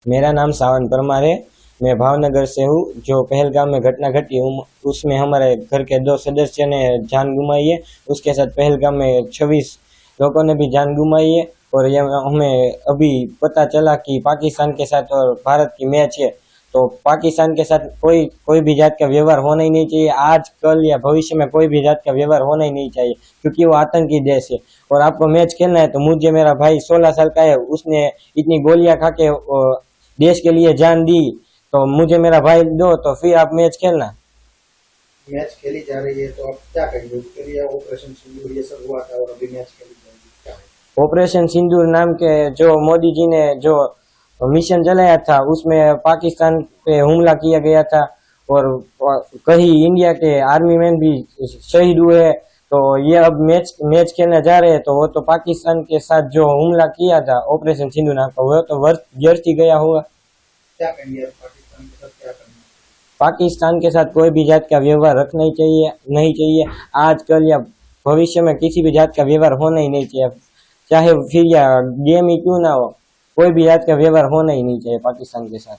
मेरा नाम सावन परमार है। मैं भावनगर से हूँ। जो पहलगाम में घटना घटी उसमें हमारे घर के 2 सदस्य ने जान गुमाई है। उसके साथ पहलगाम में 26 लोगों ने भी जान गुमाई है। और ये हमें अभी पता चला कि पाकिस्तान के साथ और भारत की मैच है, तो पाकिस्तान के साथ कोई कोई भी जात का व्यवहार होना ही नहीं चाहिए। आज कल या भविष्य में कोई भी जात का व्यवहार होना ही नहीं चाहिए, क्योंकि वो आतंकी देश है। और आपको मैच खेलना है तो मुझे, मेरा भाई 16 साल का है, उसने इतनी गोलियां खा के देश के लिए जान दी, तो मुझे मेरा भाई दो तो फिर आप मैच खेलना। मैच खेली जा रही है तो आप क्या कहेंगे उसके लिए? ऑपरेशन सिंदूर ये सब हुआ था और अभी मैच खेली जाएगी, क्या है? ऑपरेशन सिंदूर नाम के जो मोदी जी ने जो मिशन चलाया था, उसमें पाकिस्तान पे हमला किया गया था और कहीं इंडिया के आर्मी मैन भी शहीद हुए। तो ये अब मैच खेलने जा रहे हैं, तो वो तो पाकिस्तान के साथ जो हमला किया था ऑपरेशन सिंदूर नाम का, वो तो व्यर्थ ही गया होगा। क्या कहेंगे आप पाकिस्तान के साथ क्या करना? पाकिस्तान के साथ कोई भी जात का व्यवहार रखना ही चाहिए नहीं चाहिए। आजकल या भविष्य में किसी भी जात का व्यवहार होना ही नहीं चाहिए, चाहे फिर या गेम ही क्यों ना हो, कोई भी जात का व्यवहार होना ही नहीं चाहिए पाकिस्तान के साथ।